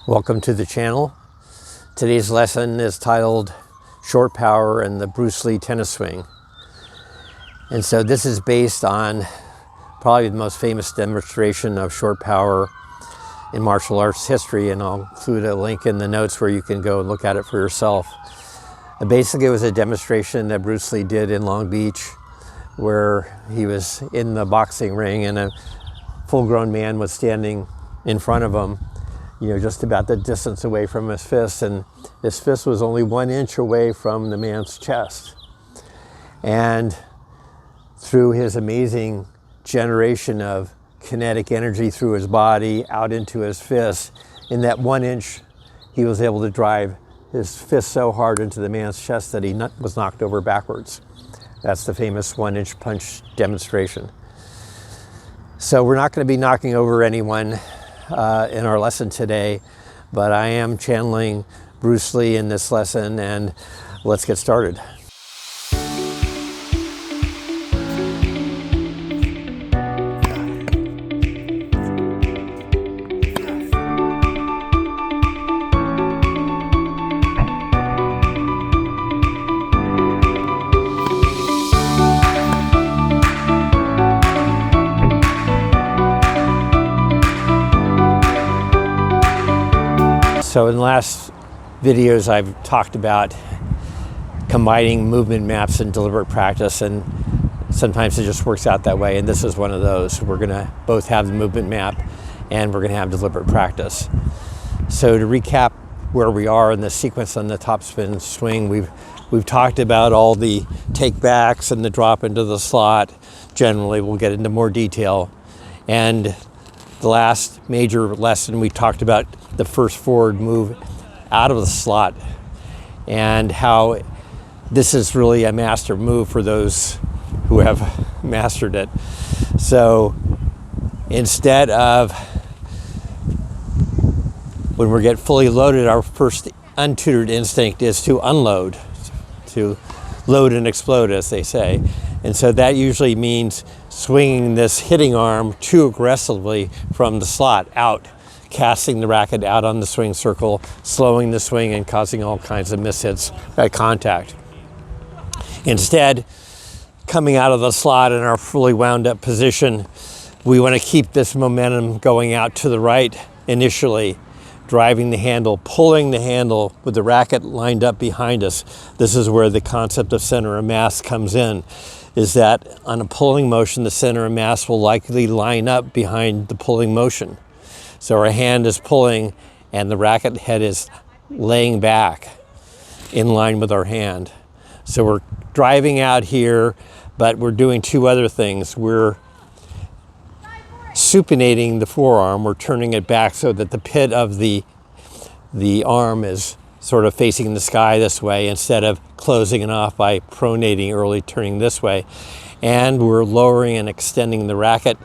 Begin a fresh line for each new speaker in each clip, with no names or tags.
Welcome to the channel. Today's lesson is titled Short Power and the Bruce Lee Tennis Swing. And so this is based on probably the most famous demonstration of short power in martial arts history, and I'll include a link in the notes where you can go and look at it for yourself. Basically, it was a demonstration that Bruce Lee did in Long Beach where he was in the boxing ring and a full-grown man was standing in front of him, just about the distance away from his fist, and his fist was only 1 inch away from the man's chest. And through his amazing generation of kinetic energy through his body out into his fist, in that 1 inch, he was able to drive his fist so hard into the man's chest that he was knocked over backwards. That's the famous 1 inch punch demonstration. So we're not going to be knocking over anyone in our lesson today, but I am channeling Bruce Lee in this lesson, and let's get started. So in the last videos, I've talked about combining movement maps and deliberate practice, and sometimes it just works out that way, and this is one of those. We're going to both have the movement map and we're going to have deliberate practice. So to recap where we are in the sequence on the topspin swing, we've talked about all the take backs and the drop into the slot. Generally, we'll get into more detail. And the last major lesson, we talked about the first forward move out of the slot and how this is really a master move for those who have mastered it. So instead of, when we get fully loaded, our first untutored instinct is to unload, to load and explode, as they say. And so that usually means swinging this hitting arm too aggressively from the slot out, casting the racket out on the swing circle, slowing the swing and causing all kinds of mishits at contact. Instead, coming out of the slot in our fully wound up position, we want to keep this momentum going out to the right initially, driving the handle, pulling the handle with the racket lined up behind us. This is where the concept of center of mass comes in, is that on a pulling motion, the center of mass will likely line up behind the pulling motion. So our hand is pulling and the racket head is laying back in line with our hand. So we're driving out here, but we're doing two other things. We're supinating the forearm. We're turning it back so that the pit of the arm is sort of facing the sky this way instead of closing it off by pronating early, turning this way. And we're lowering and extending the racket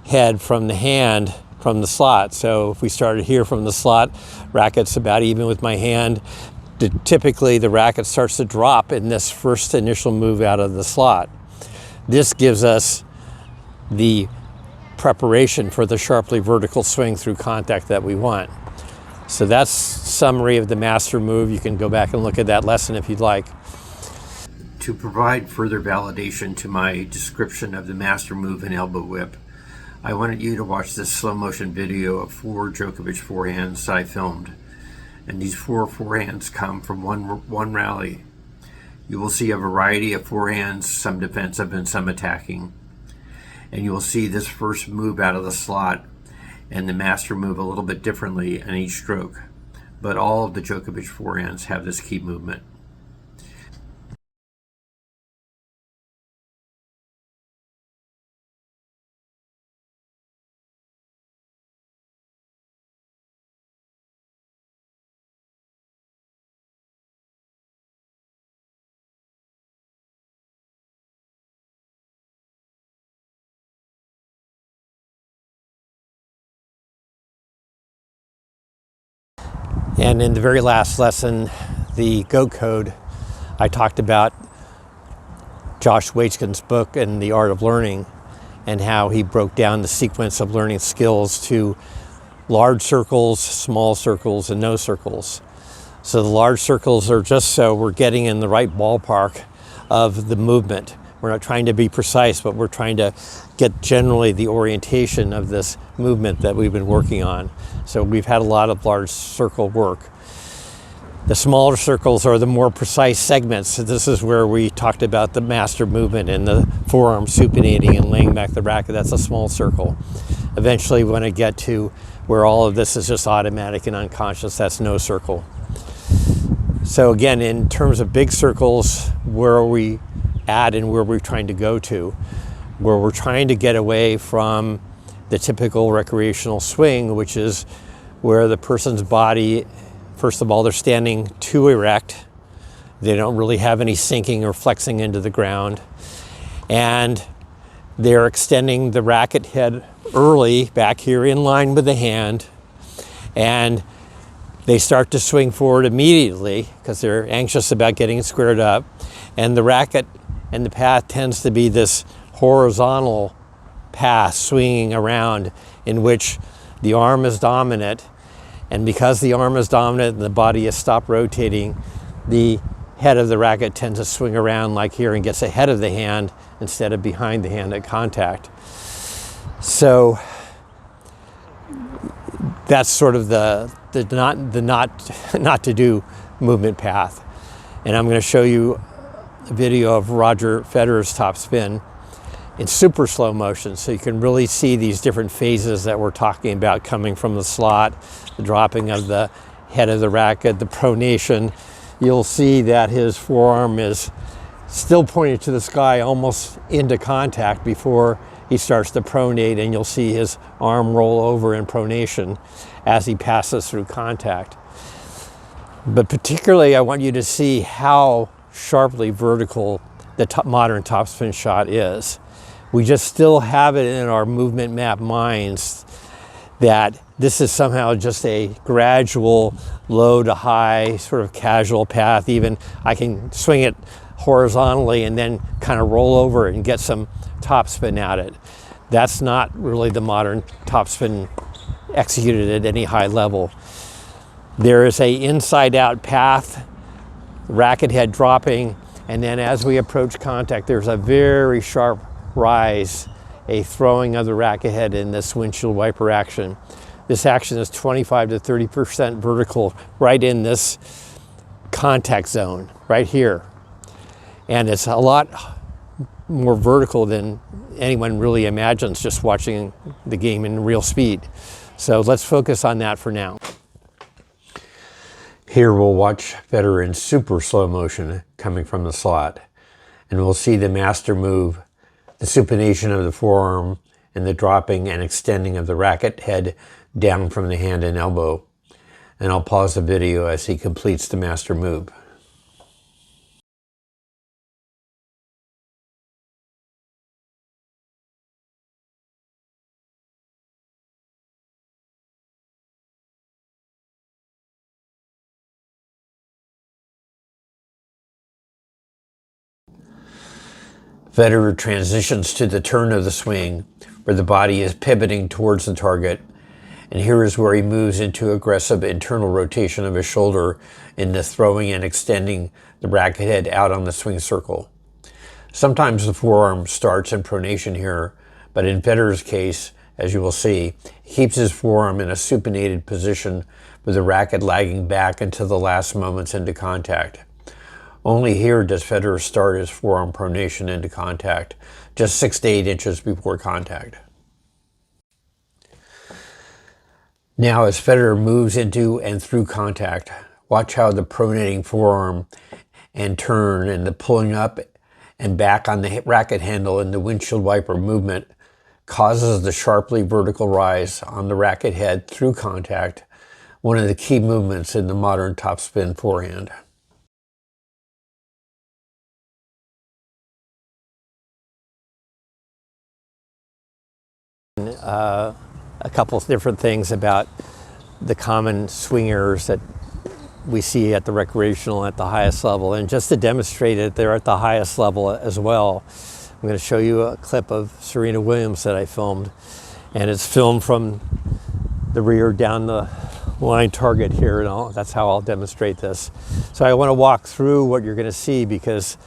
head from the hand from the slot. So if we started here from the slot, racket's about even with my hand. Typically the racket starts to drop in this first initial move out of the slot. This gives us the preparation for the sharply vertical swing through contact that we want. So that's summary of the master move. You can go back and look at that lesson if you'd like. To provide further validation to my description of the master move and elbow whip, I wanted you to watch this slow motion video of 4 Djokovic forehands that I filmed. And these 4 forehands come from one rally. You will see a variety of forehands, some defensive and some attacking. And you will see this first move out of the slot and the master move a little bit differently in each stroke. But all of the Djokovic forehands have this key movement. And in the very last lesson, the Go Code, I talked about Josh Waitzkin's book and the Art of Learning, and how he broke down the sequence of learning skills to large circles, small circles, and no circles. So the large circles are just so we're getting in the right ballpark of the movement. We're not trying to be precise, but we're trying to get generally the orientation of this movement that we've been working on. So we've had a lot of large circle work. The smaller circles are the more precise segments. So this is where we talked about the master movement and the forearm supinating and laying back the racket. That's a small circle. Eventually, when I get to where all of this is just automatic and unconscious, that's no circle. So again, in terms of big circles, where are we at and where we're trying to go to? Where we're trying to get away from the typical recreational swing, which is where the person's body, first of all, they're standing too erect. They don't really have any sinking or flexing into the ground. And they're extending the racket head early back here in line with the hand. And they start to swing forward immediately because they're anxious about getting squared up. And the racket and the path tends to be this horizontal path swinging around in which the arm is dominant. And because the arm is dominant and the body has stopped rotating, the head of the racket tends to swing around like here and gets ahead of the hand instead of behind the hand at contact. So that's sort of the not to do movement path. And I'm going to show you a video of Roger Federer's topspin in super slow motion, so you can really see these different phases that we're talking about coming from the slot, the dropping of the head of the racket, the pronation. You'll see that his forearm is still pointed to the sky, almost into contact before he starts to pronate, and you'll see his arm roll over in pronation as he passes through contact. But particularly, I want you to see how sharply vertical the modern topspin shot is. We just still have it in our movement map minds that this is somehow just a gradual low to high sort of casual path. Even I can swing it horizontally and then kind of roll over and get some topspin at it. That's not really the modern topspin executed at any high level. There is a inside out path, racket head dropping, and then as we approach contact, there's a very sharp rise, a throwing of the racket head in this windshield wiper action. This action is 25 to 30% vertical right in this contact zone, right here. And it's a lot more vertical than anyone really imagines just watching the game in real speed. So let's focus on that for now. Here we'll watch Federer in super slow motion coming from the slot. And we'll see the master move, the supination of the forearm, and the dropping and extending of the racket head down from the hand and elbow. And I'll pause the video as he completes the master move. Federer transitions to the turn of the swing, where the body is pivoting towards the target, and here is where he moves into aggressive internal rotation of his shoulder in the throwing and extending the racket head out on the swing circle. Sometimes the forearm starts in pronation here, but in Federer's case, as you will see, he keeps his forearm in a supinated position with the racket lagging back into the last moments into contact. Only here does Federer start his forearm pronation into contact, just 6 to 8 inches before contact. Now as Federer moves into and through contact, watch how the pronating forearm and turn and the pulling up and back on the racket handle and the windshield wiper movement causes the sharply vertical rise on the racket head through contact, one of the key movements in the modern topspin forehand. A couple of different things about the common swingers that we see at the recreational at the highest level, and just to demonstrate it, they're at the highest level as well. I'm going to show you a clip of Serena Williams that I filmed, and it's filmed from the rear down the line target here, and that's how I'll demonstrate this. So I want to walk through what you're going to see, because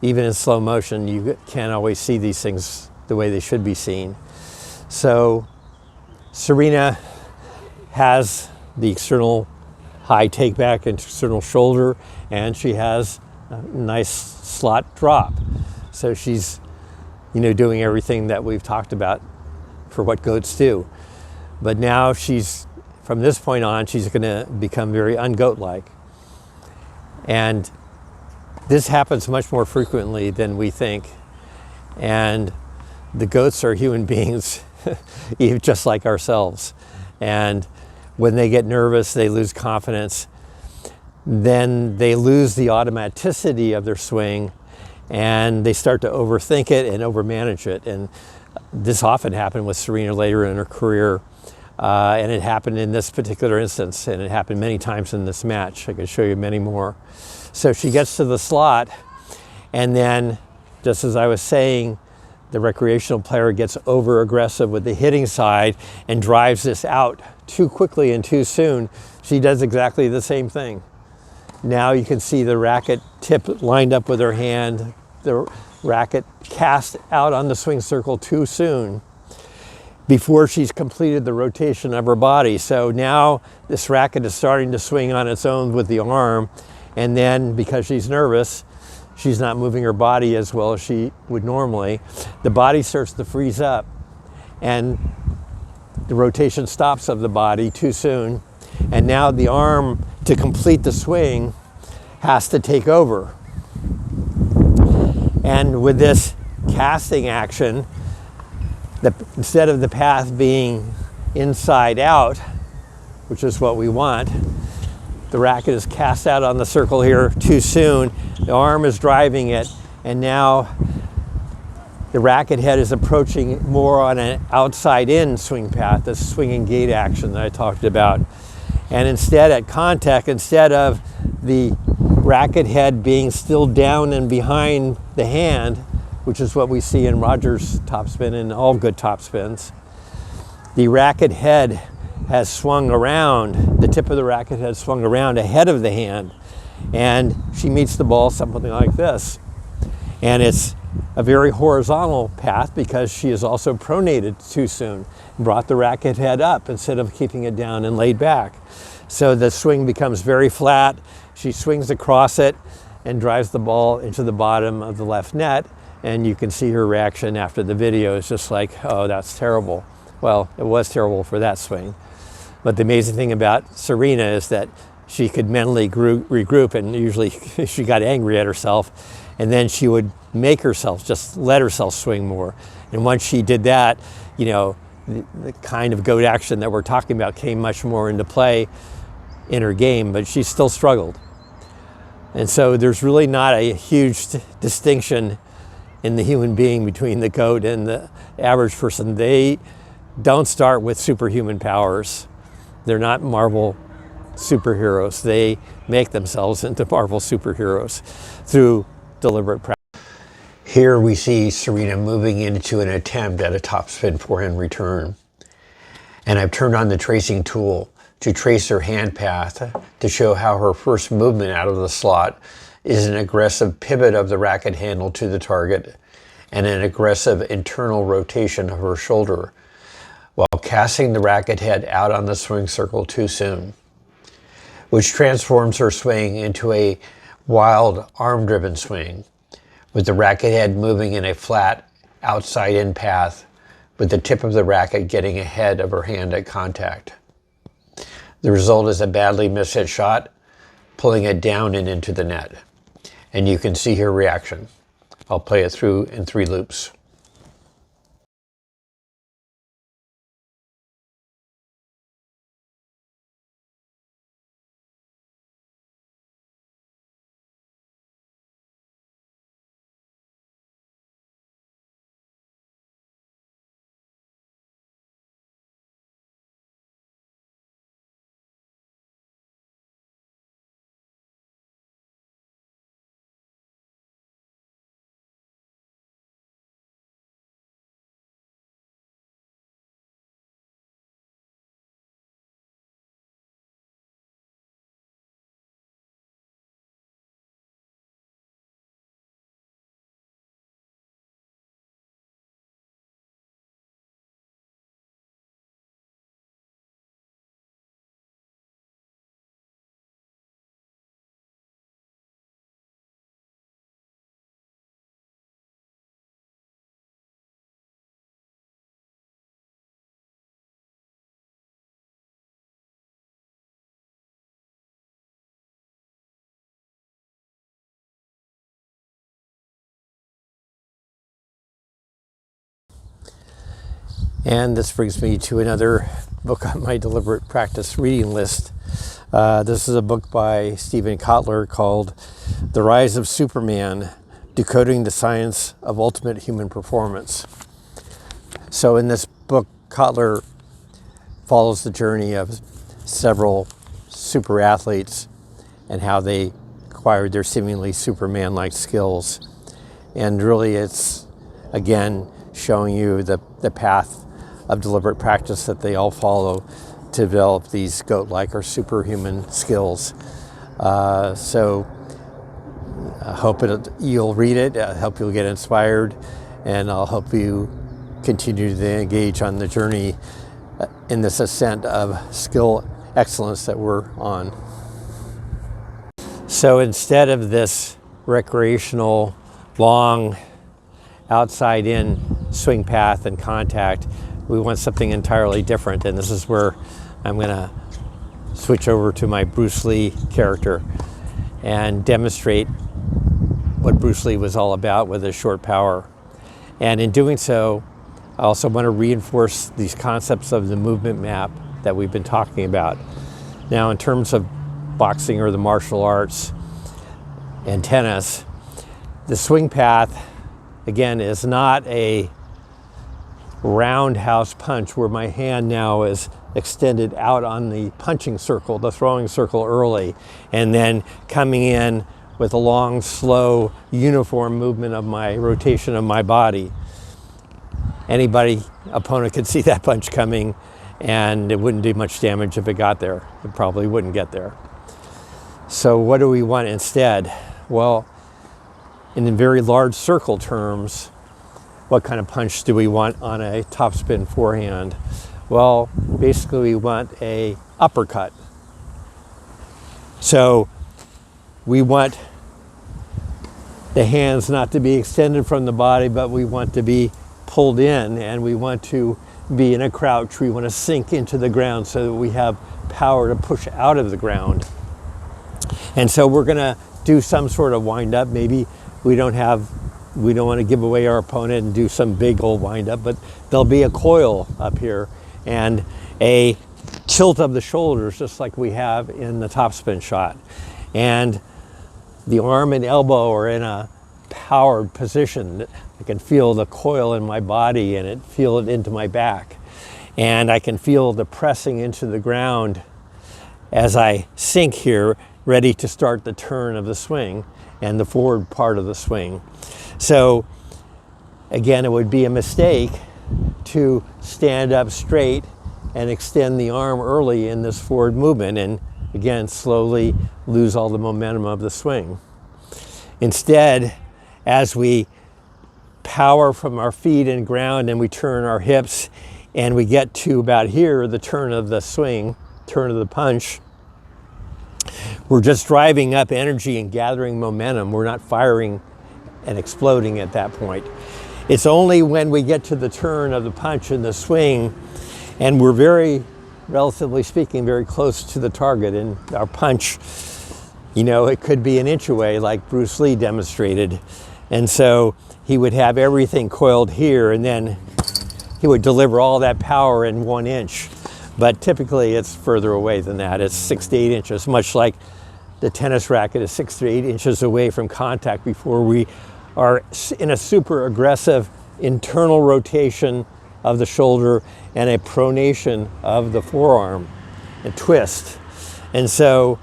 even in slow motion, you can't always see these things the way they should be seen. So Serena has the external high take back and external shoulder, and she has a nice slot drop. So she's, doing everything that we've talked about for what goats do. But now from this point on, she's going to become very ungoat-like. And this happens much more frequently than we think. And the goats are human beings, just like ourselves. And when they get nervous, they lose confidence. Then they lose the automaticity of their swing, and they start to overthink it and overmanage it. And this often happened with Serena later in her career. And it happened in this particular instance, and it happened many times in this match. I could show you many more. So she gets to the slot, and then, just as I was saying, the recreational player gets over aggressive with the hitting side and drives this out too quickly and too soon. She does exactly the same thing. Now you can see the racket tip lined up with her hand, the racket cast out on the swing circle too soon before she's completed the rotation of her body. So now this racket is starting to swing on its own with the arm, and then because she's nervous, she's not moving her body as well as she would normally. The body starts to freeze up, and the rotation stops of the body too soon. And now the arm, to complete the swing, has to take over. And with this casting action, instead of the path being inside out, which is what we want, the racket is cast out on the circle here too soon. The arm is driving it, and now the racket head is approaching more on an outside-in swing path, the swinging gate action that I talked about. And instead, at contact, instead of the racket head being still down and behind the hand, which is what we see in Roger's topspin and all good topspins, the racket head has swung around, the tip of the racket has swung around ahead of the hand, and she meets the ball something like this. And it's a very horizontal path because she is also pronated too soon, brought the racket head up instead of keeping it down and laid back. So the swing becomes very flat. She swings across it and drives the ball into the bottom of the left net, and you can see her reaction after the video. It's just like, oh, that's terrible. Well, it was terrible for that swing. But the amazing thing about Serena is that she could mentally regroup, and usually she got angry at herself, and then she would make herself, just let herself swing more. And once she did that, the kind of goat action that we're talking about came much more into play in her game, but she still struggled. And so there's really not a huge distinction in the human being between the goat and the average person. They don't start with superhuman powers. They're not Marvel superheroes. They make themselves into Marvel superheroes through deliberate practice. Here we see Serena moving into an attempt at a topspin forehand return. And I've turned on the tracing tool to trace her hand path to show how her first movement out of the slot is an aggressive pivot of the racket handle to the target and an aggressive internal rotation of her shoulder, while casting the racket head out on the swing circle too soon, which transforms her swing into a wild arm-driven swing, with the racket head moving in a flat outside-in path, with the tip of the racket getting ahead of her hand at contact. The result is a badly mishit shot, pulling it down and into the net. And you can see her reaction. I'll play it through in 3 loops. And this brings me to another book on my deliberate practice reading list. This is a book by Stephen Kotler called The Rise of Superman, Decoding the Science of Ultimate Human Performance. So in this book, Kotler follows the journey of several super athletes and how they acquired their seemingly Superman-like skills. And really it's, again, showing you the path of deliberate practice that they all follow to develop these goat-like or superhuman skills. So I hope you'll read it. I hope you'll get inspired, and I'll hope you continue to engage on the journey in this ascent of skill excellence that we're on. So instead of this recreational, long, outside-in swing path and contact, we want something entirely different. And this is where I'm going to switch over to my Bruce Lee character and demonstrate what Bruce Lee was all about with his short power. And in doing so, I also want to reinforce these concepts of the movement map that we've been talking about. Now, in terms of boxing or the martial arts and tennis, the swing path, again, is not a roundhouse punch where my hand now is extended out on the punching circle, the throwing circle early, and then coming in with a long, slow, uniform movement of my rotation of my body. Opponent could see that punch coming, and it wouldn't do much damage if it got there. It probably wouldn't get there. So what do we want instead? Well, in very large circle terms, what kind of punch do we want on a topspin forehand? Well, basically we want a uppercut. So we want the hands not to be extended from the body, but we want to be pulled in, and we want to be in a crouch. We want to sink into the ground so that we have power to push out of the ground. And so we're going to do some sort of wind up. Maybe we don't want to give away our opponent and do some big old wind up, but there'll be a coil up here and a tilt of the shoulders, just like we have in the topspin shot. And the arm and elbow are in a powered position. I can feel the coil in my body and feel it into my back. And I can feel the pressing into the ground as I sink here, ready to start the turn of the swing and the forward part of the swing. So again, it would be a mistake to stand up straight and extend the arm early in this forward movement and again slowly lose all the momentum of the swing. Instead, as we power from our feet and ground and we turn our hips and we get to about here, the turn of the swing, turn of the punch, we're just driving up energy and gathering momentum. We're not firing and exploding at that point. It's only when we get to the turn of the punch and the swing, and we're relatively speaking, very close to the target, and our punch, it could be an inch away like Bruce Lee demonstrated. And so he would have everything coiled here, and then he would deliver all that power in 1 inch. But typically it's further away than that. It's 6 to 8 inches, much like the tennis racket is 6 to 8 inches away from contact before we are in a super aggressive internal rotation of the shoulder and a pronation of the forearm and twist. And so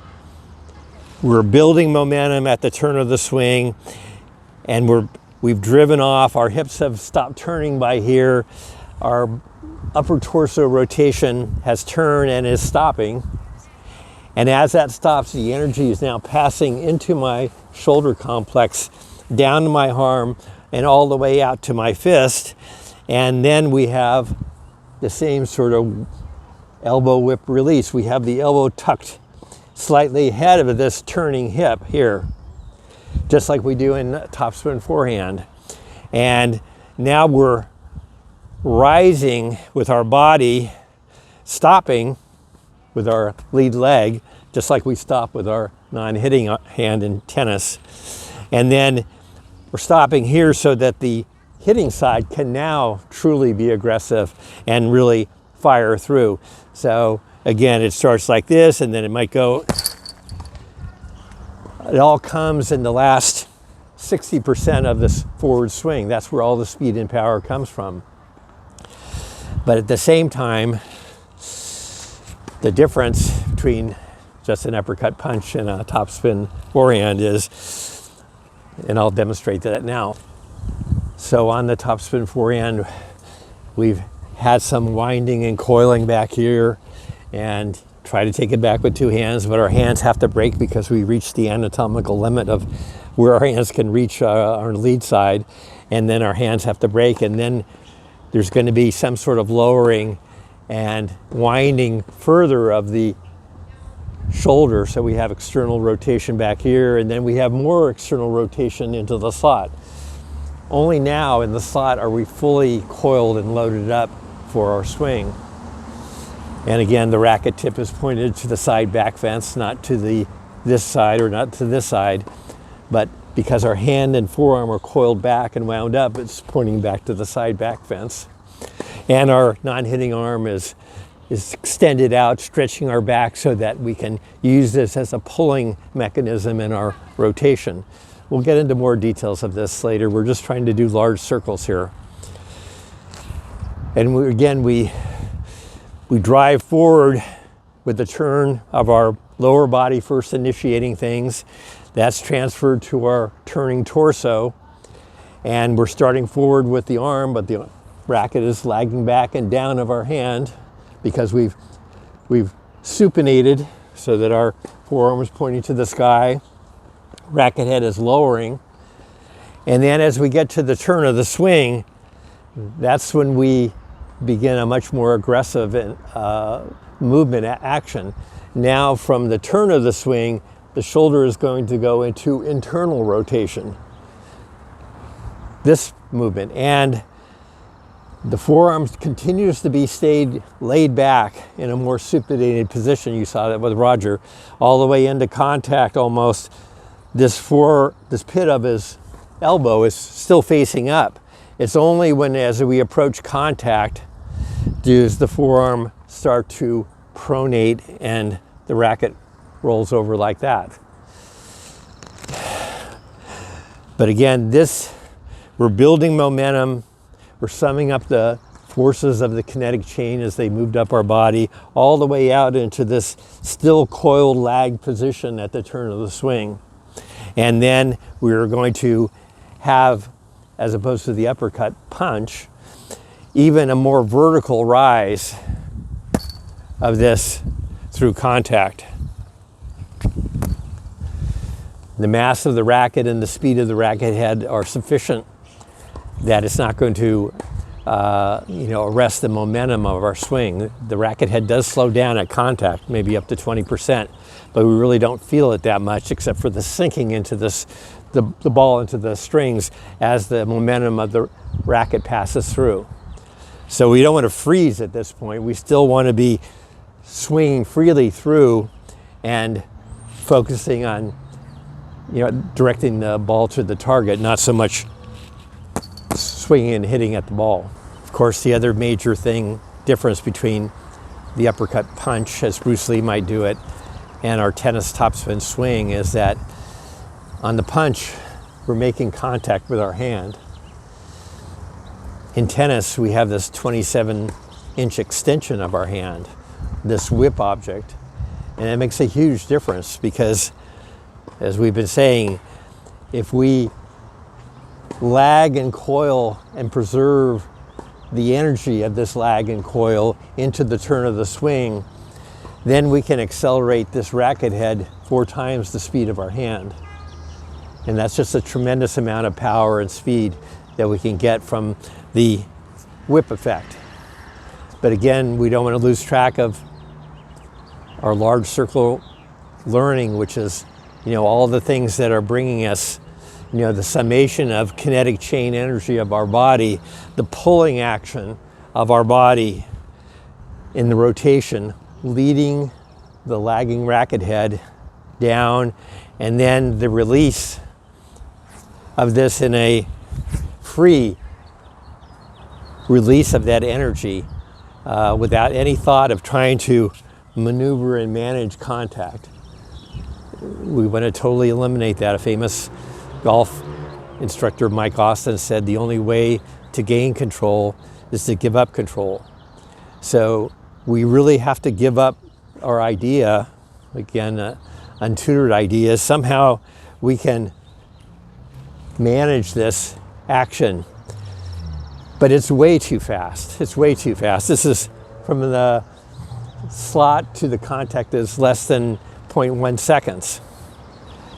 we're building momentum at the turn of the swing, and we've driven off, our hips have stopped turning by here, our upper torso rotation has turned and is stopping. And as that stops, the energy is now passing into my shoulder complex, down to my arm, and all the way out to my fist. And then we have the same sort of elbow whip release. We have the elbow tucked slightly ahead of this turning hip here, just like we do in topspin forehand. And now we're rising with our body, stopping with our lead leg, just like we stop with our non-hitting hand in tennis. And then we're stopping here so that the hitting side can now truly be aggressive and really fire through. So again, it starts like this, and then it might go. It all comes in the last 60% of this forward swing. That's where all the speed and power comes from. But at the same time, the difference between just an uppercut punch and a topspin forehand is, and I'll demonstrate that now. So on the topspin forehand, we've had some winding and coiling back here and try to take it back with two hands, but our hands have to break because we reached the anatomical limit of where our hands can reach our lead side, and then our hands have to break, and then there's going to be some sort of lowering and winding further of the shoulder. So we have external rotation back here, and then we have more external rotation into the slot. Only now in the slot are we fully coiled and loaded up for our swing. And again, the racket tip is pointed to the side back fence, not to this side or not to this side, but because our hand and forearm are coiled back and wound up, it's pointing back to the side back fence. And our non-hitting arm is extended out, stretching our back so that we can use this as a pulling mechanism in our rotation. We'll get into more details of this later. We're just trying to do large circles here. And we drive forward with the turn of our lower body first initiating things. That's transferred to our turning torso. And we're starting forward with the arm, but the racket is lagging back and down of our hand because we've supinated so that our forearm is pointing to the sky. Racket head is lowering. And then as we get to the turn of the swing, that's when we begin a much more aggressive movement action. Now from the turn of the swing, the shoulder is going to go into internal rotation. This movement, and the forearm continues to be stayed laid back in a more supinated position. You saw that with Roger, all the way into contact almost. This pit of his elbow is still facing up. It's only when, as we approach contact, does the forearm start to pronate and the racket rolls over like that. But again, we're building momentum. We're summing up the forces of the kinetic chain as they moved up our body all the way out into this still coiled lag position at the turn of the swing. And then we're going to have, as opposed to the uppercut punch, even a more vertical rise of this through contact. The mass of the racket and the speed of the racket head are sufficient that it's not going to arrest the momentum of our swing. The racket head does slow down at contact, maybe up to 20%, but we really don't feel it that much except for the sinking into the ball into the strings as the momentum of the racket passes through. So we don't want to freeze at this point. We still want to be swinging freely through and focusing on directing the ball to the target, not so much swinging and hitting at the ball. Of course, the other major difference between the uppercut punch, as Bruce Lee might do it, and our tennis topspin swing is that on the punch, we're making contact with our hand. In tennis, we have this 27-inch extension of our hand, this whip object, and it makes a huge difference because, as we've been saying, if we lag and coil and preserve the energy of this lag and coil into the turn of the swing, then we can accelerate this racket head 4 times the speed of our hand. And that's just a tremendous amount of power and speed that we can get from the whip effect. But again, we don't want to lose track of our large circle learning, which is all the things that are bringing us the summation of kinetic chain energy of our body, the pulling action of our body in the rotation, leading the lagging racket head down, and then the release of this in a free release of that energy without any thought of trying to maneuver and manage contact. We want to totally eliminate that. A famous golf instructor, Mike Austin, said the only way to gain control is to give up control. So we really have to give up our idea, again, untutored ideas. Somehow we can manage this action, but it's way too fast. It's way too fast. This is from the slot to the contact is less than 0.1 seconds.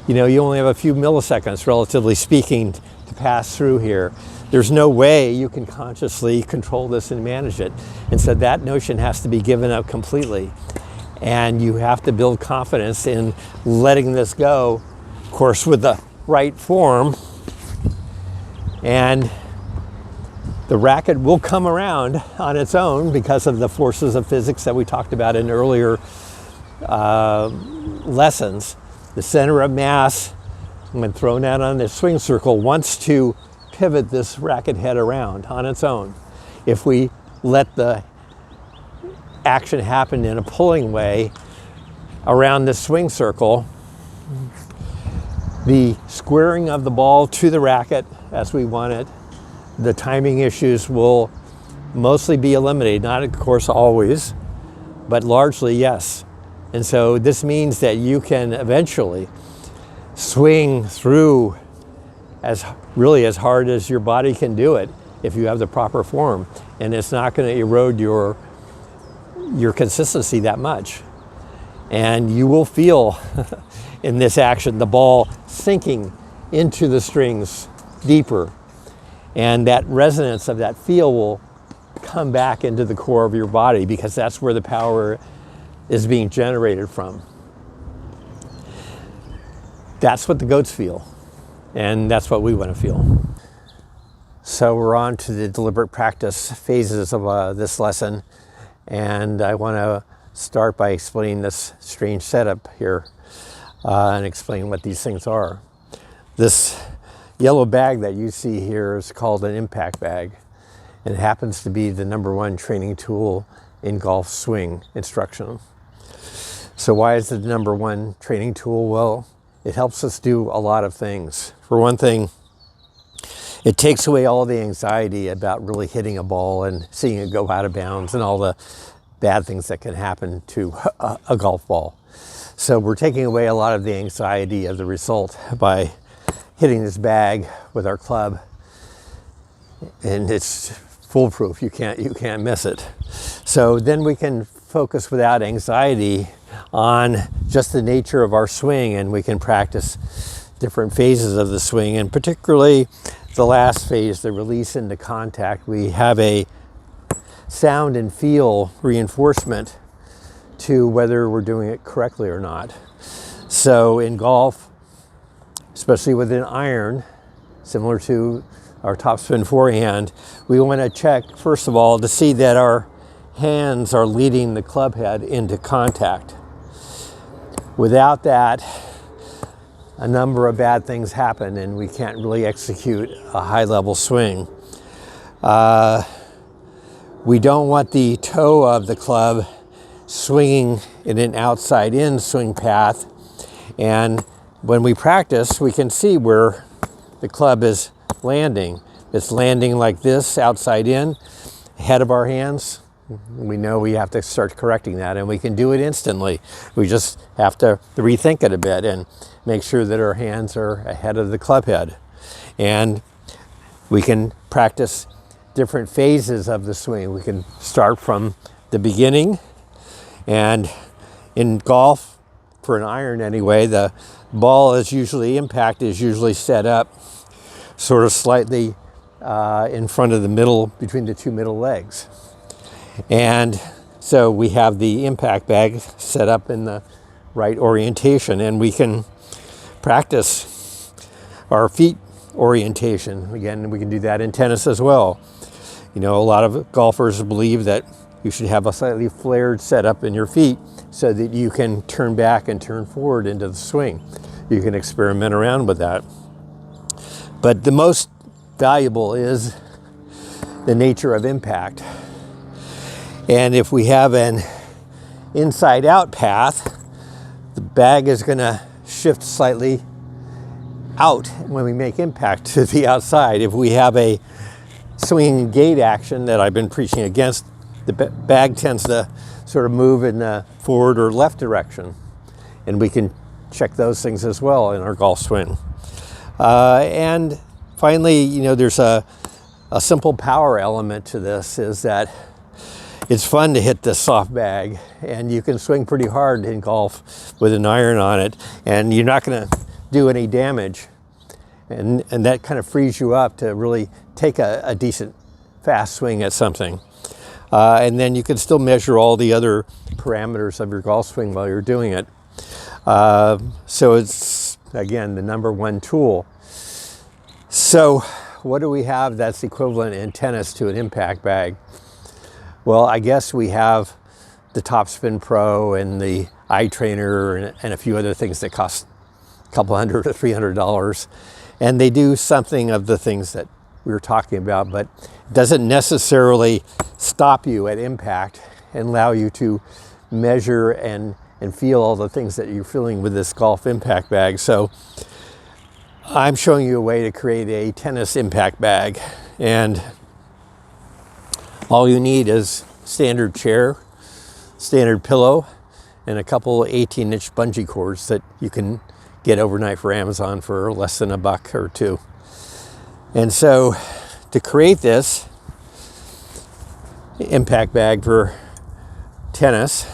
You know, you only have a few milliseconds, relatively speaking, to pass through here. There's no way you can consciously control this and manage it. And so that notion has to be given up completely. And you have to build confidence in letting this go, of course, with the right form. And the racket will come around on its own because of the forces of physics that we talked about in earlier lessons. The center of mass, when thrown out on the swing circle, wants to pivot this racket head around on its own. If we let the action happen in a pulling way around the swing circle, the squaring of the ball to the racket as we want it, the timing issues will mostly be eliminated. Not, of course, always, but largely, yes. And so this means that you can eventually swing through as hard as your body can do it if you have the proper form. And it's not going to erode your consistency that much. And you will feel in this action the ball sinking into the strings deeper. And that resonance of that feel will come back into the core of your body because that's where the power is being generated from. That's what the goats feel. And that's what we want to feel. So we're on to the deliberate practice phases of this lesson. And I want to start by explaining this strange setup here and explain what these things are. This yellow bag that you see here is called an impact bag. And it happens to be the #1 training tool in golf swing instruction. So why is it the #1 training tool? Well, it helps us do a lot of things. For one thing, it takes away all the anxiety about really hitting a ball and seeing it go out of bounds and all the bad things that can happen to a golf ball. So we're taking away a lot of the anxiety of the result by hitting this bag with our club, and it's foolproof. You can't miss it. So then we can focus without anxiety on just the nature of our swing, and we can practice different phases of the swing, and particularly the last phase, the release into contact. We have a sound and feel reinforcement to whether we're doing it correctly or not. So in golf, especially with an iron, similar to our topspin forehand, we want to check, first of all, to see that our hands are leading the club head into contact. Without that, a number of bad things happen and we can't really execute a high-level swing. We don't want the toe of the club swinging in an outside-in swing path. And when we practice, we can see where the club is landing. It's landing like this, outside in, head of our hands. We know we have to start correcting that, and we can do it instantly. We just have to rethink it a bit and make sure that our hands are ahead of the club head. And we can practice different phases of the swing. We can start from the beginning, and in golf, for an iron anyway, the ball is usually, impact is usually set up sort of slightly in front of the middle, between the two middle legs. And so we have the impact bag set up in the right orientation, and we can practice our feet orientation. Again, we can do that in tennis as well. You know, a lot of golfers believe that you should have a slightly flared setup in your feet so that you can turn back and turn forward into the swing. You can experiment around with that. But the most valuable is the nature of impact. And if we have an inside out path, the bag is going to shift slightly out when we make impact to the outside. If we have a swinging gate action that I've been preaching against, the bag tends to sort of move in the forward or left direction. And we can check those things as well in our golf swing. And finally, you know, there's a simple power element to this, is that it's fun to hit this soft bag, and you can swing pretty hard in golf with an iron on it, and you're not going to do any damage. And that kind of frees you up to really take a decent fast swing at something. And then you can still measure all the other parameters of your golf swing while you're doing it. So it's, again, the #1 tool. So what do we have that's equivalent in tennis to an impact bag? Well, I guess we have the Topspin Pro and the eye trainer and a few other things that cost a couple $100 or $300. And they do something of the things that we were talking about, but it doesn't necessarily stop you at impact and allow you to measure and feel all the things that you're feeling with this golf impact bag. So I'm showing you a way to create a tennis impact bag. And all you need is standard chair, standard pillow, and a couple 18-inch bungee cords that you can get overnight for Amazon for less than $1 or $2. And so to create this impact bag for tennis,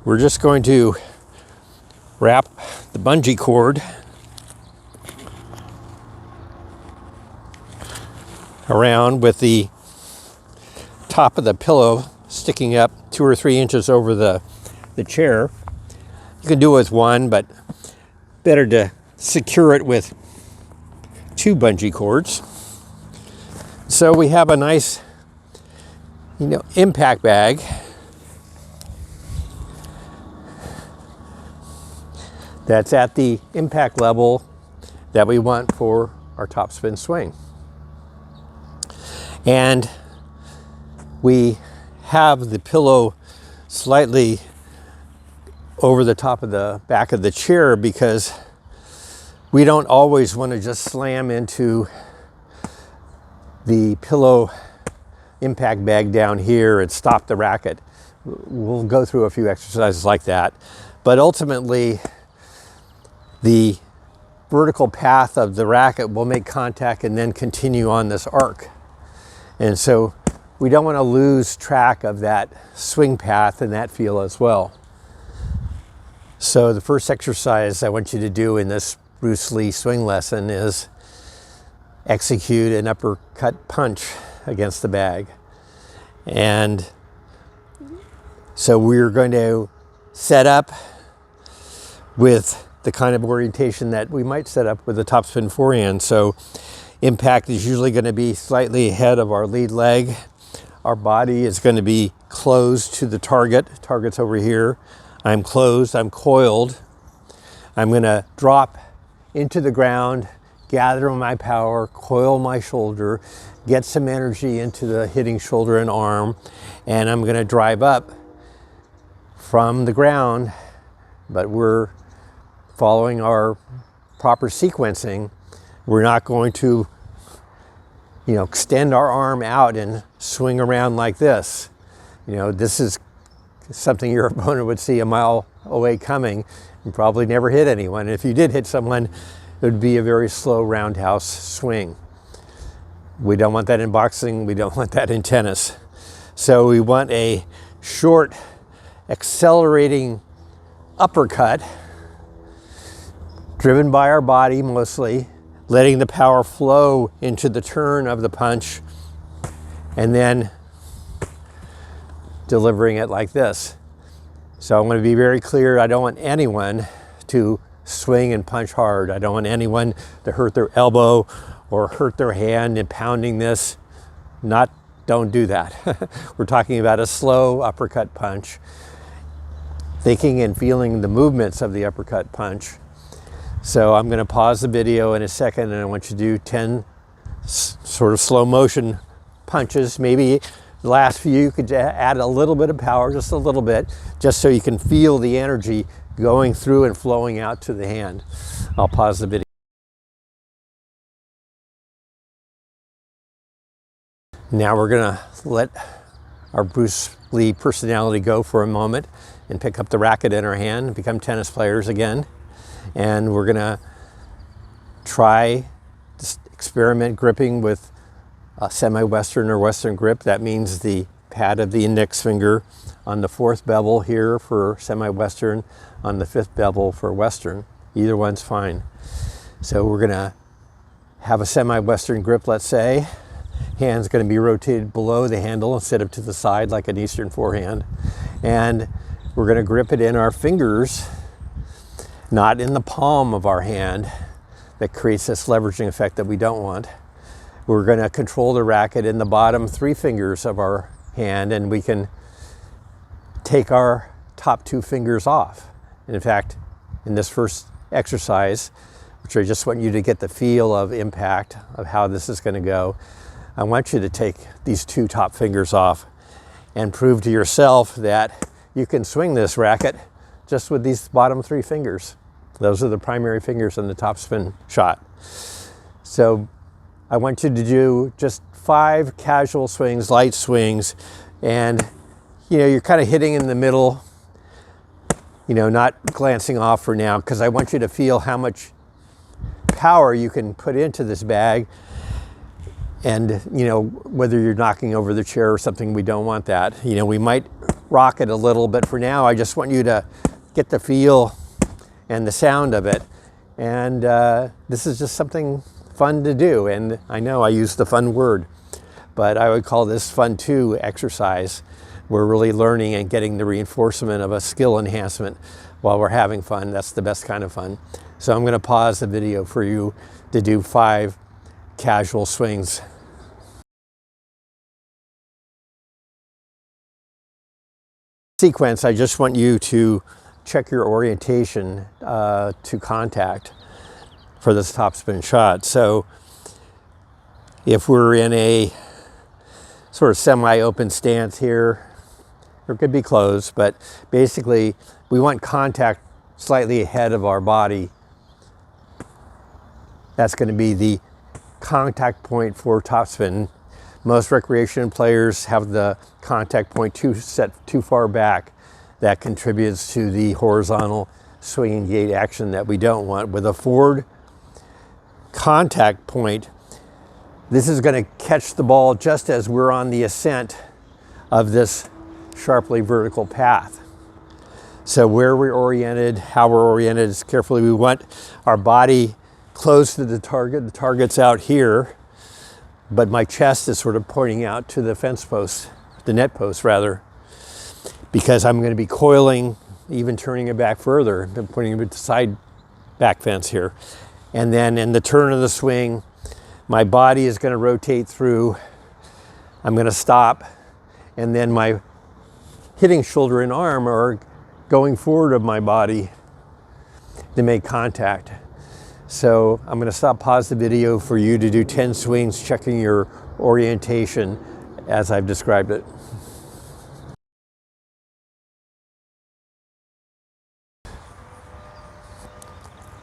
we're just going to wrap the bungee cord around with the top of the pillow sticking up 2 or 3 inches over the chair. You can do it with one, but better to secure it with 2 bungee cords. So we have a nice, you know, impact bag that's at the impact level that we want for our topspin swing. And we have the pillow slightly over the top of the back of the chair because we don't always want to just slam into the pillow impact bag down here and stop the racket. We'll go through a few exercises like that. But ultimately, the vertical path of the racket will make contact and then continue on this arc. And so we don't want to lose track of that swing path and that feel as well. So the first exercise I want you to do in this Bruce Lee swing lesson is execute an uppercut punch against the bag. And so we're going to set up with the kind of orientation that we might set up with a topspin forehand. So impact is usually going to be slightly ahead of our lead leg. Our body is going to be closed to the target. Target's over here. I'm closed, I'm coiled. I'm going to drop into the ground, gather my power, coil my shoulder, get some energy into the hitting shoulder and arm, and I'm going to drive up from the ground, but we're following our proper sequencing. We're not going to, you know, extend our arm out and swing around like this. You know, this is something your opponent would see a mile away coming and probably never hit anyone. If you did hit someone, it would be a very slow roundhouse swing. We don't want that in boxing. We don't want that in tennis. So we want a short, accelerating uppercut driven by our body mostly, letting the power flow into the turn of the punch and then delivering it like this. So I'm going to be very clear. I don't want anyone to swing and punch hard. I don't want anyone to hurt their elbow or hurt their hand in pounding this. Don't do that. We're talking about a slow uppercut punch, thinking and feeling the movements of the uppercut punch. So I'm going to pause the video in a second and I want you to do 10 sort of slow motion punches. Maybe the last few you could add a little bit of power, just a little bit, just so you can feel the energy going through and flowing out to the hand. I'll pause the video. Now we're gonna let our Bruce Lee personality go for a moment and pick up the racket in our hand and become tennis players again. And we're gonna try this experiment gripping with a semi-Western or Western grip. That means the pad of the index finger on the 4th bevel here for semi-Western, on the 5th bevel for Western. Either one's fine. So we're gonna have a semi-Western grip, let's say. Hand's going to be rotated below the handle instead of to the side like an Eastern forehand. And we're going to grip it in our fingers, not in the palm of our hand. That creates this leveraging effect that we don't want. We're going to control the racket in the bottom 3 fingers of our hand, and we can take our top 2 fingers off. And in fact, in this first exercise, which I just want you to get the feel of impact of how this is going to go, I want you to take these 2 top fingers off and prove to yourself that you can swing this racket just with these bottom 3 fingers. Those are the primary fingers in the topspin shot. So I want you to do just 5 casual swings, light swings, and you're kind of hitting in the middle, not glancing off for now, because I want you to feel how much power you can put into this bag. And, whether you're knocking over the chair or something, we don't want that. We might rock it a little, but for now, I just want you to get the feel and the sound of it. And this is just something fun to do. And I know I use the fun word, but I would call this fun too exercise. We're really learning and getting the reinforcement of a skill enhancement while we're having fun. That's the best kind of fun. So I'm going to pause the video for you to do 5 casual swings. Sequence, I just want you to check your orientation to contact for this topspin shot. So if we're in a sort of semi-open stance here, or it could be closed, but basically we want contact slightly ahead of our body. That's going to be the contact point for topspin. Most recreation players have the contact point set too far back. That contributes to the horizontal swinging gate action that we don't want. With a forward contact point, this is going to catch the ball just as we're on the ascent of this sharply vertical path. So where we're oriented, how we're oriented is carefully. We want our body close to the target. The target's out here, but my chest is sort of pointing out to the fence post, the net post rather, because I'm going to be coiling, even turning it back further, and putting it to side back fence here. And then in the turn of the swing, my body is going to rotate through. I'm going to stop, and then my hitting shoulder and arm are going forward of my body to make contact. So I'm going to stop, pause the video for you to do 10 swings, checking your orientation as I've described it.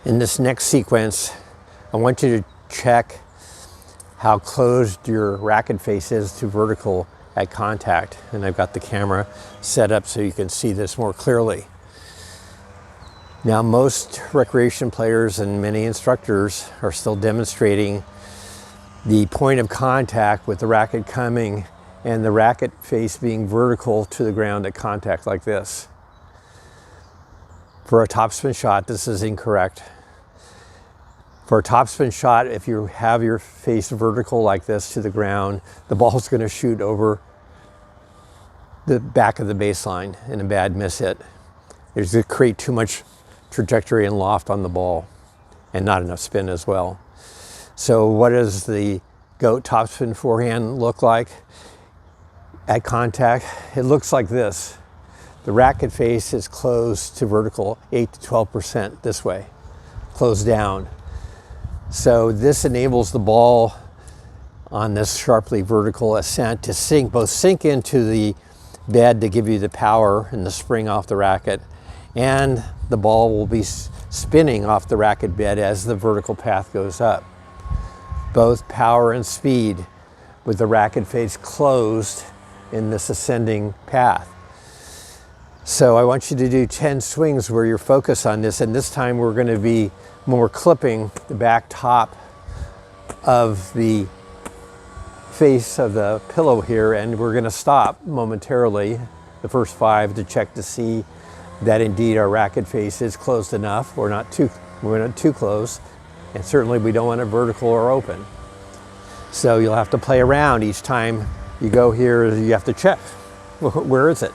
In this next sequence, I want you to check how closed your racket face is to vertical at contact. And I've got the camera set up so you can see this more clearly. Now, most recreation players and many instructors are still demonstrating the point of contact with the racket coming and the racket face being vertical to the ground at contact like this. For a topspin shot, this is incorrect. For a topspin shot, if you have your face vertical like this to the ground, the ball is going to shoot over the back of the baseline in a bad miss hit. It's going to create too much trajectory and loft on the ball and not enough spin as well. So what does the GOAT topspin forehand look like at contact? It looks like this. The racket face is closed to vertical 8 to 12% this way, closed down. So this enables the ball on this sharply vertical ascent to sink, both sink into the bed to give you the power and the spring off the racket, and the ball will be spinning off the racket bed as the vertical path goes up. Both power and speed with the racket face closed in this ascending path. So I want you to do 10 swings where you're focused on this, and this time we're going to be more clipping the back top of the face of the pillow here, and we're going to stop momentarily, the first 5, to check to see that indeed our racket face is closed enough. We're not too close, and certainly we don't want it vertical or open. So you'll have to play around each time you go here. You have to check, where is it?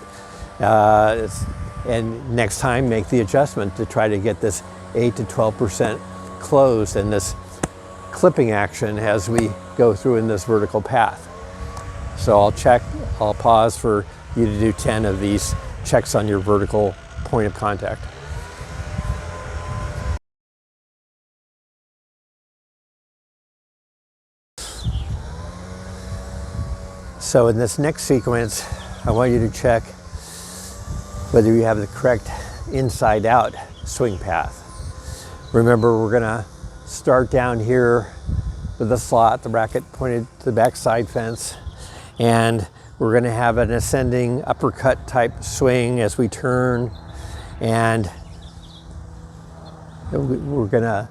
And next time make the adjustment to try to get this 8 to 12% closed in this clipping action as we go through in this vertical path. So I'll pause for you to do 10 of these checks on your vertical point of contact. So in this next sequence, I want you to check whether you have the correct inside out swing path. Remember, we're gonna start down here with the slot, the racket pointed to the backside fence, and we're gonna have an ascending uppercut type swing as we turn, and we're gonna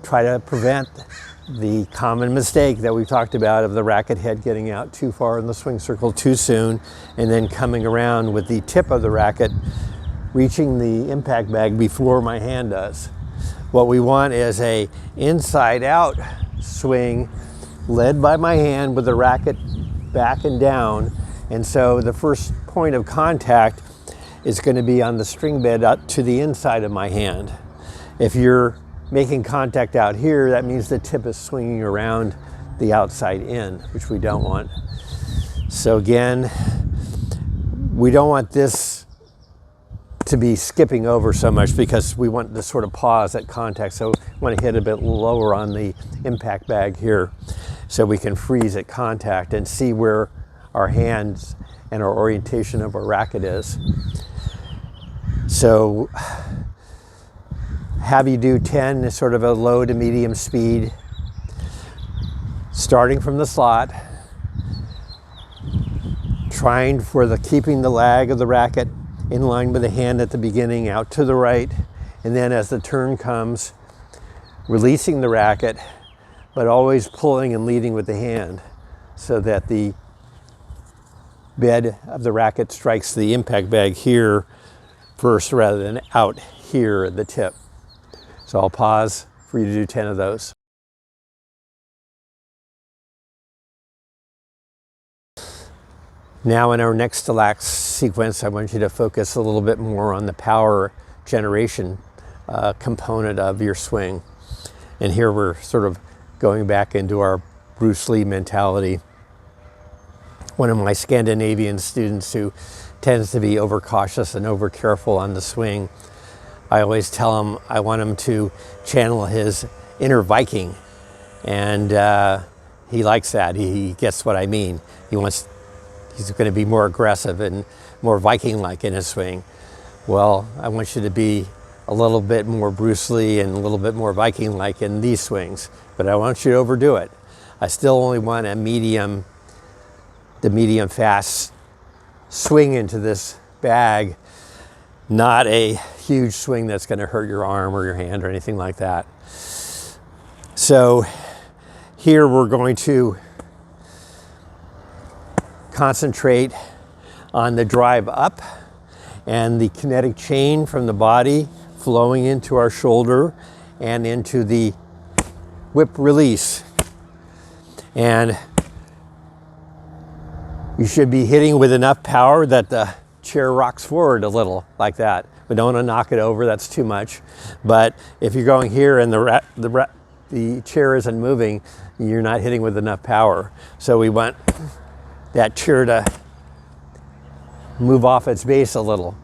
try to prevent the common mistake that we talked about of the racket head getting out too far in the swing circle too soon, and then coming around with the tip of the racket reaching the impact bag before my hand does. What we want is a inside out swing led by my hand with the racket back and down, and so the first point of contact is going to be on the string bed up to the inside of my hand. If you're making contact out here, that means the tip is swinging around the outside in, which we don't want. So again, we don't want this to be skipping over so much because we want to sort of pause at contact. So we want to hit a bit lower on the impact bag here so we can freeze at contact and see where our hands and our orientation of our racket is. So have you do 10 is sort of a low to medium speed, starting from the slot, trying for keeping the lag of the racket in line with the hand at the beginning, out to the right, and then as the turn comes, releasing the racket, but always pulling and leading with the hand so that the bed of the racket strikes the impact bag here first rather than out here at the tip. So I'll pause for you to do 10 of those. Now in our next relaxed sequence, I want you to focus a little bit more on the power generation component of your swing. And here we're sort of going back into our Bruce Lee mentality. One of my Scandinavian students who tends to be overcautious and over careful on the swing, I always tell him I want him to channel his inner Viking, and he likes that. He gets what I mean. He's going to be more aggressive and more Viking-like in his swing. Well, I want you to be a little bit more Bruce Lee and a little bit more Viking-like in these swings, but I don't want you to overdo it. I still only want the medium fast swing into this bag, not a huge swing that's going to hurt your arm or your hand or anything like that. So here we're going to concentrate on the drive up and the kinetic chain from the body flowing into our shoulder and into the whip release. And you should be hitting with enough power that the chair rocks forward a little, like that. We don't want to knock it over, that's too much. But if you're going here and the chair isn't moving, you're not hitting with enough power. So we want that chair to move off its base a little.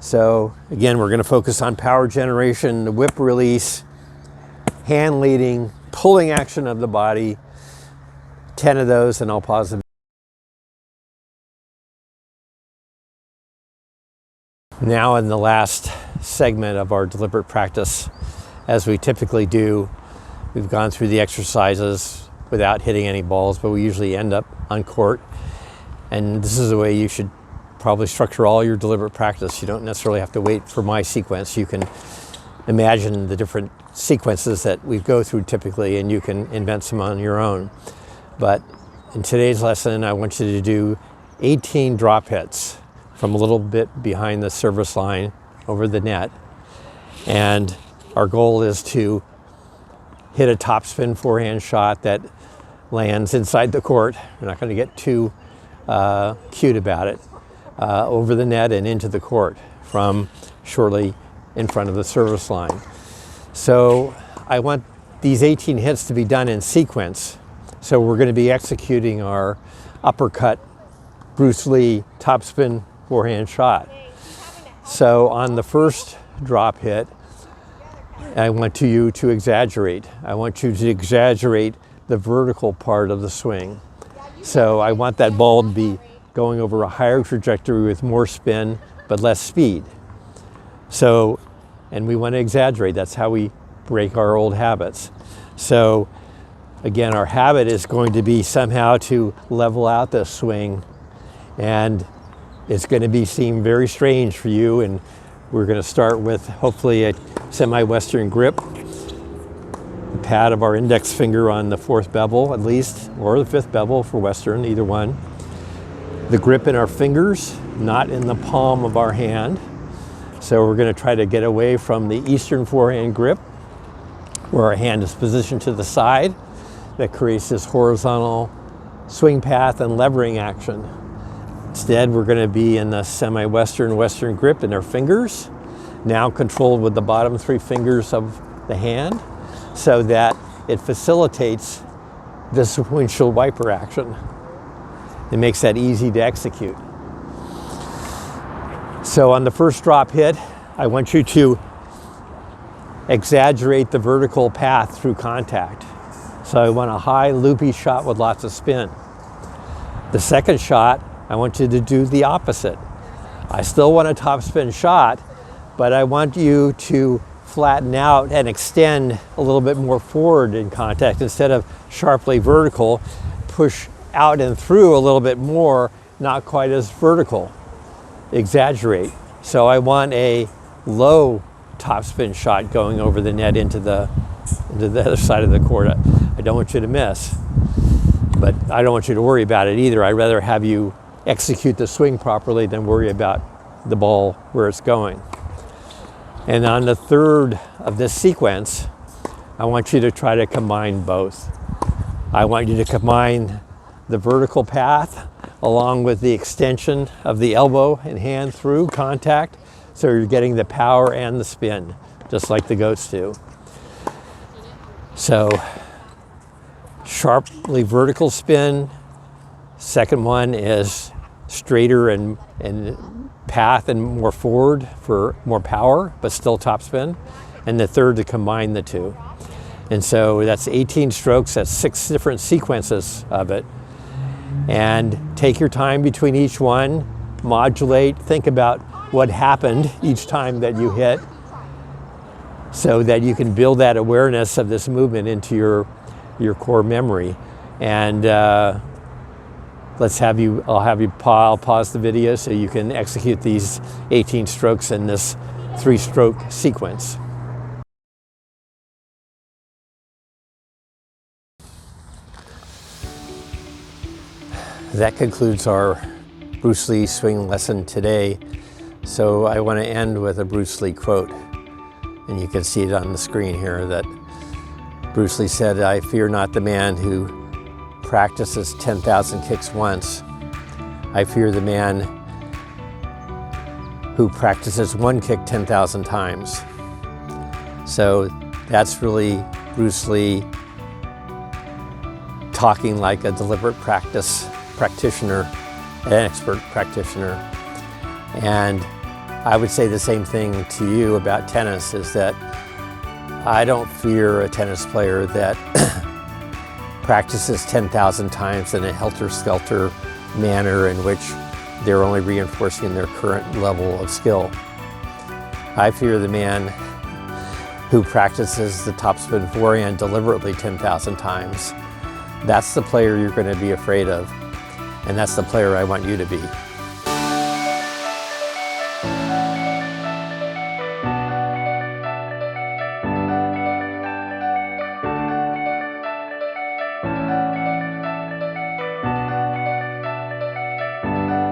So again, we're going to focus on power generation, the whip release, hand leading, pulling action of the body, 10 of those and I'll pause the video. Now in the last segment of our deliberate practice, as we typically do, we've gone through the exercises without hitting any balls, but we usually end up on court. And this is the way you should probably structure all your deliberate practice. You don't necessarily have to wait for my sequence. You can imagine the different sequences that we go through typically, and you can invent some on your own. But in today's lesson, I want you to do 18 drop hits from a little bit behind the service line over the net. And our goal is to hit a topspin forehand shot that lands inside the court. We're not going to get too cute about it. Over the net and into the court from shortly in front of the service line. So I want these 18 hits to be done in sequence. So we're going to be executing our uppercut Bruce Lee topspin forehand shot. So on the first drop hit, I want you to exaggerate. I want you to exaggerate the vertical part of the swing. So I want that ball to be going over a higher trajectory with more spin, but less speed. So, and we want to exaggerate. That's how we break our old habits. So again, our habit is going to be somehow to level out the swing, and it's going to seem very strange for you. And we're going to start with hopefully a semi-Western grip, the pad of our index finger on the fourth bevel at least, or the fifth bevel for Western, either one. The grip in our fingers, not in the palm of our hand. So we're going to try to get away from the Eastern forehand grip, where our hand is positioned to the side. That creates this horizontal swing path and levering action. Instead, we're going to be in the semi-Western Western grip in our fingers, now controlled with the bottom three fingers of the hand, so that it facilitates this windshield wiper action. It makes that easy to execute. So on the first drop hit, I want you to exaggerate the vertical path through contact. So I want a high loopy shot with lots of spin. The second shot, I want you to do the opposite. I still want a topspin shot, but I want you to flatten out and extend a little bit more forward in contact. Instead of sharply vertical, push out and through a little bit more, not quite as vertical. Exaggerate. So I want a low topspin shot going over the net into the other side of the court. I don't want you to miss, but I don't want you to worry about it either. I'd rather have you execute the swing properly than worry about the ball where it's going. And on the third of this sequence, I want you to try to combine both. I want you to combine the vertical path along with the extension of the elbow and hand through contact, so you're getting the power and the spin, just like the goats do. So sharply vertical spin. Second one is straighter and path and more forward for more power, but still topspin. And the third to combine the two. And so that's 18 strokes, that's 6 different sequences of it. And take your time between each one, modulate, think about what happened each time that you hit, so that you can build that awareness of this movement into your core memory. And I'll pause the video so you can execute these 18 strokes in this 3-stroke sequence. That concludes our Bruce Lee swing lesson today. So I want to end with a Bruce Lee quote. And you can see it on the screen here, that Bruce Lee said, "I fear not the man who practices 10,000 kicks once. I fear the man who practices one kick 10,000 times." So that's really Bruce Lee talking like a deliberate practice practitioner, an expert practitioner. And I would say the same thing to you about tennis, is that I don't fear a tennis player that practices 10,000 times in a helter-skelter manner in which they're only reinforcing their current level of skill. I fear the man who practices the topspin forehand deliberately 10,000 times. That's the player you're going to be afraid of, and that's the player I want you to be.